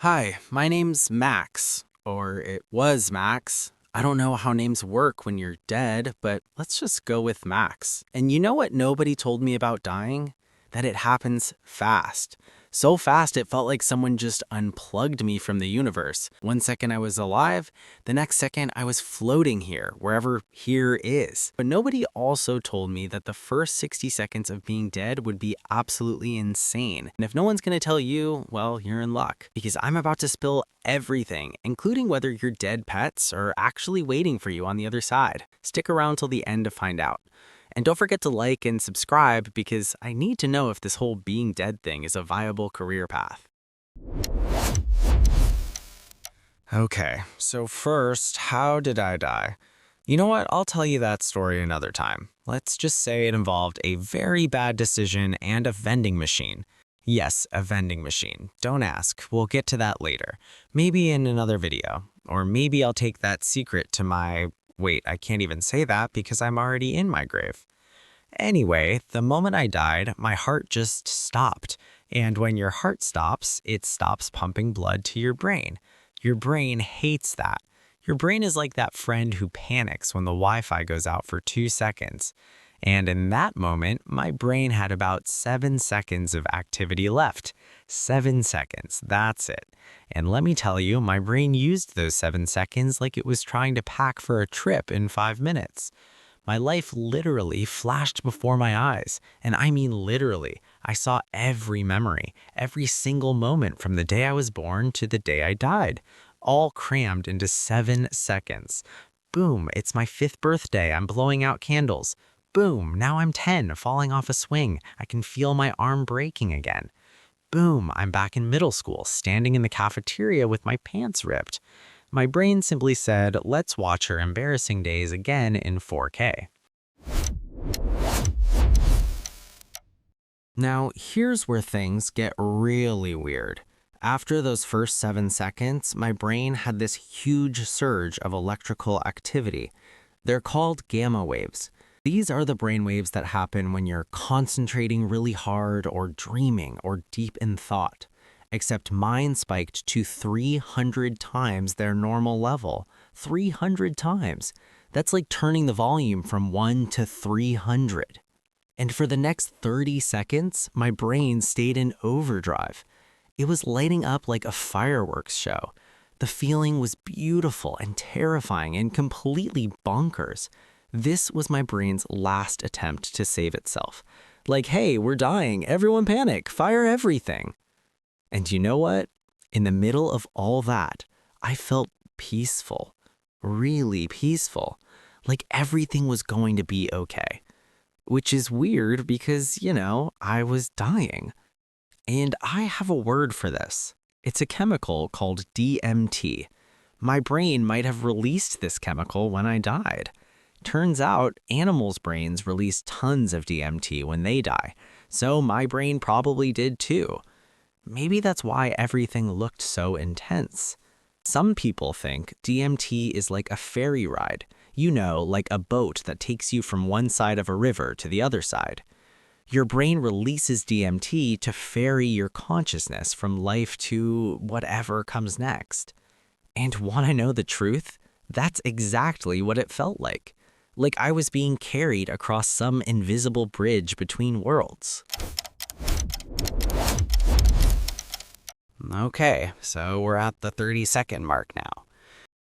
Hi, my name's Max. Or it was Max. I don't know how names work when you're dead, but let's just go with Max. And you know what nobody told me about dying? That it happens fast. So fast it felt like someone just unplugged me from the universe. One second I was alive, the next second I was floating here, wherever here is. But nobody also told me that the first 60 seconds of being dead would be absolutely insane. And if no one's gonna tell you, well, you're in luck. Because I'm about to spill everything, including whether your dead pets are actually waiting for you on the other side. Stick around till the end to find out. And don't forget to like and subscribe because I need to know if this whole being dead thing is a viable career path. Okay, so first, how did I die? You know what? I'll tell you that story another time. Let's just say it involved a very bad decision and a vending machine. Yes, a vending machine. Don't ask. We'll get to that later. Maybe in another video. Or maybe I'll take that secret to my... Wait, I can't even say that because I'm already in my grave. Anyway, the moment I died, my heart just stopped. And when your heart stops, it stops pumping blood to your brain. Your brain hates that. Your brain is like that friend who panics when the Wi-Fi goes out for 2 seconds. And in that moment, my brain had about 7 seconds of activity left. 7 seconds, that's it. And let me tell you, my brain used those 7 seconds like it was trying to pack for a trip in 5 minutes. My life literally flashed before my eyes. And I mean literally. I saw every memory, every single moment from the day I was born to the day I died, all crammed into 7 seconds. Boom, it's my 5th birthday. I'm blowing out candles. Boom, now I'm 10, falling off a swing. I can feel my arm breaking again. Boom, I'm back in middle school, standing in the cafeteria with my pants ripped. My brain simply said, let's watch her embarrassing days again in 4K. Now, here's where things get really weird. After those first 7 seconds, my brain had this huge surge of electrical activity. They're called gamma waves. These are the brain waves that happen when you're concentrating really hard or dreaming or deep in thought. Except mine spiked to 300 times their normal level. 300 times. That's like turning the volume from 1 to 300. And for the next 30 seconds, my brain stayed in overdrive. It was lighting up like a fireworks show. The feeling was beautiful and terrifying and completely bonkers. This was my brain's last attempt to save itself. Like, hey, we're dying, everyone panic, fire everything. And you know what? In the middle of all that, I felt peaceful, really peaceful, like everything was going to be okay. Which is weird because, I was dying. And I have a word for this. It's a chemical called DMT. My brain might have released this chemical when I died. Turns out, animals' brains release tons of DMT when they die, so my brain probably did too. Maybe that's why everything looked so intense. Some people think DMT is like a ferry ride, like a boat that takes you from one side of a river to the other side. Your brain releases DMT to ferry your consciousness from life to whatever comes next. And want to know the truth? That's exactly what it felt like. Like I was being carried across some invisible bridge between worlds. Okay, so we're at the 30-second mark now.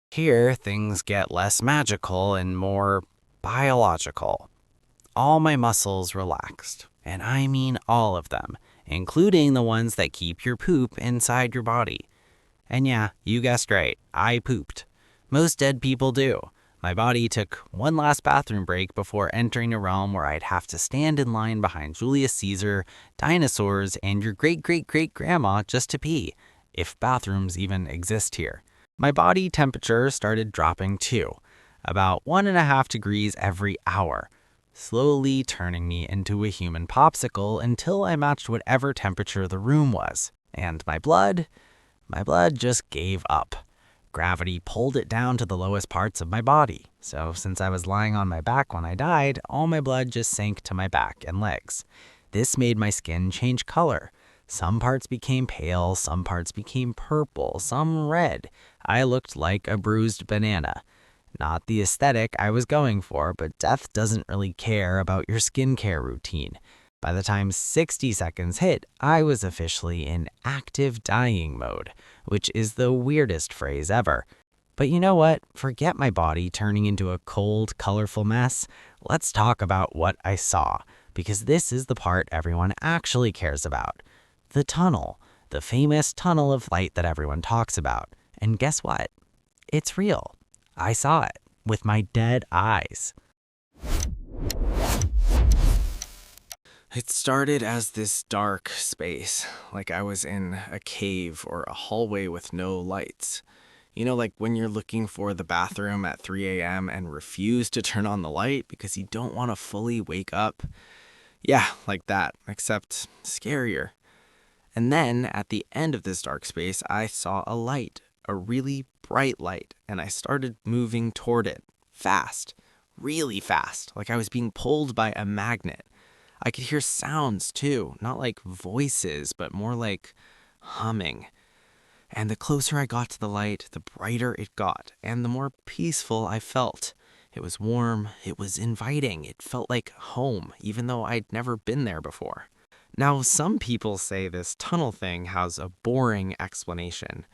Here, things get less magical and more biological. All my muscles relaxed, and I mean all of them, including the ones that keep your poop inside your body. And yeah, you guessed right, I pooped. Most dead people do. My body took one last bathroom break before entering a realm where I'd have to stand in line behind Julius Caesar, dinosaurs, and your great-great-great-grandma just to pee, if bathrooms even exist here. My body temperature started dropping too, about 1.5 degrees every hour, slowly turning me into a human popsicle until I matched whatever temperature the room was. And my blood just gave up. Gravity pulled it down to the lowest parts of my body. So since I was lying on my back when I died, all my blood just sank to my back and legs. This made my skin change color. Some parts became pale, some parts became purple, some red. I looked like a bruised banana. Not the aesthetic I was going for, but death doesn't really care about your skincare routine. By the time 60 seconds hit, I was officially in active dying mode, which is the weirdest phrase ever. But you know what? Forget my body turning into a cold, colorful mess. Let's talk about what I saw, because this is the part everyone actually cares about. The tunnel, the famous tunnel of light that everyone talks about. And guess what? It's real. I saw it with my dead eyes. It started as this dark space, like I was in a cave or a hallway with no lights. You know, like when you're looking for the bathroom at 3 a.m. and refuse to turn on the light because you don't want to fully wake up? Yeah, like that, except scarier. And then, at the end of this dark space, I saw a light, a really bright light, and I started moving toward it, fast, really fast, like I was being pulled by a magnet. I could hear sounds too, not like voices, but more like humming. And the closer I got to the light, the brighter it got, and the more peaceful I felt. It was warm, it was inviting, it felt like home, even though I'd never been there before. Now, some people say this tunnel thing has a boring explanation.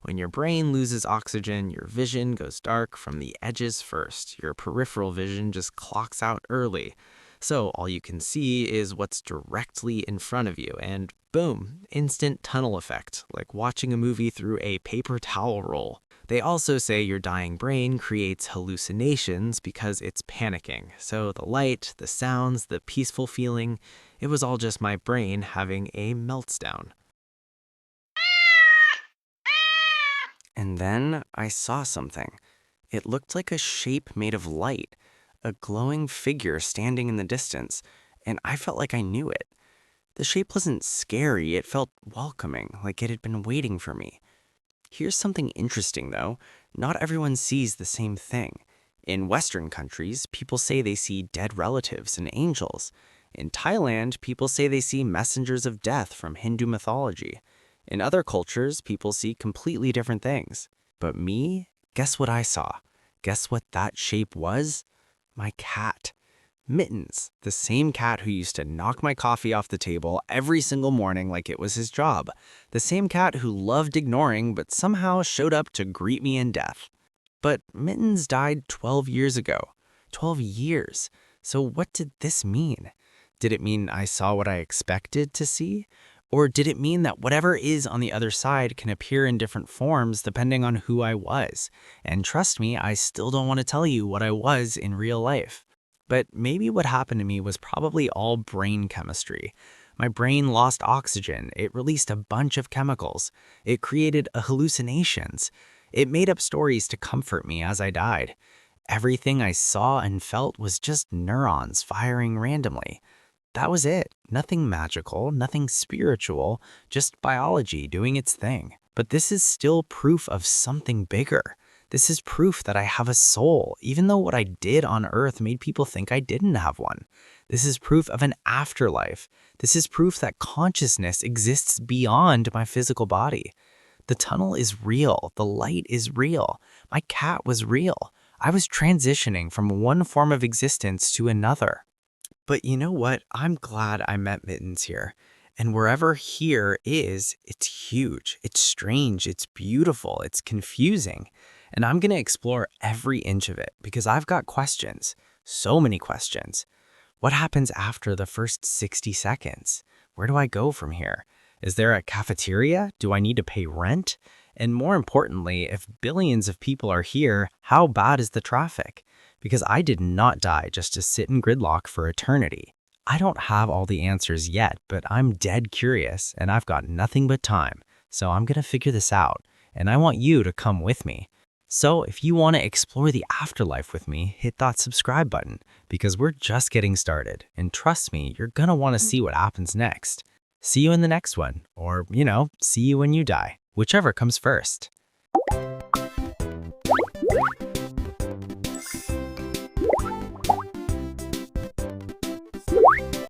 When your brain loses oxygen, your vision goes dark from the edges first. Your peripheral vision just clocks out early. So all you can see is what's directly in front of you, and boom, instant tunnel effect, like watching a movie through a paper towel roll. They also say your dying brain creates hallucinations because it's panicking. So the light, the sounds, the peaceful feeling, it was all just my brain having a meltdown. And then I saw something. It looked like a shape made of light, a glowing figure standing in the distance, and I felt like I knew it. The shape wasn't scary, it felt welcoming, like it had been waiting for me. Here's something interesting though. Not everyone sees the same thing. In Western countries, people say they see dead relatives and angels. In Thailand, people say they see messengers of death from Hindu mythology. In other cultures, people see completely different things. But me, guess what I saw? Guess what that shape was? My cat. Mittens, the same cat who used to knock my coffee off the table every single morning like it was his job. The same cat who loved ignoring but somehow showed up to greet me in death. But Mittens died 12 years ago. 12 years. So what did this mean? Did it mean I saw what I expected to see? Or did it mean that whatever is on the other side can appear in different forms depending on who I was? And trust me, I still don't want to tell you what I was in real life. But maybe what happened to me was probably all brain chemistry. My brain lost oxygen. It released a bunch of chemicals. It created hallucinations. It made up stories to comfort me as I died. Everything I saw and felt was just neurons firing randomly. That was it. Nothing magical, nothing spiritual, just biology doing its thing. But this is still proof of something bigger. This is proof that I have a soul, even though what I did on Earth made people think I didn't have one. This is proof of an afterlife. This is proof that consciousness exists beyond my physical body. The tunnel is real. The light is real. My cat was real. I was transitioning from one form of existence to another. But you know what? I'm glad I met Mittens here. And wherever here is, it's huge, it's strange, it's beautiful, it's confusing. And I'm going to explore every inch of it because I've got questions. So many questions. What happens after the first 60 seconds? Where do I go from here? Is there a cafeteria? Do I need to pay rent? And more importantly, if billions of people are here, how bad is the traffic? Because I did not die just to sit in gridlock for eternity. I don't have all the answers yet, but I'm dead curious and I've got nothing but time. So I'm going to figure this out and I want you to come with me. So if you want to explore the afterlife with me, hit that subscribe button because we're just getting started. And trust me, you're going to want to see what happens next. See you in the next one, or, see you when you die, whichever comes first.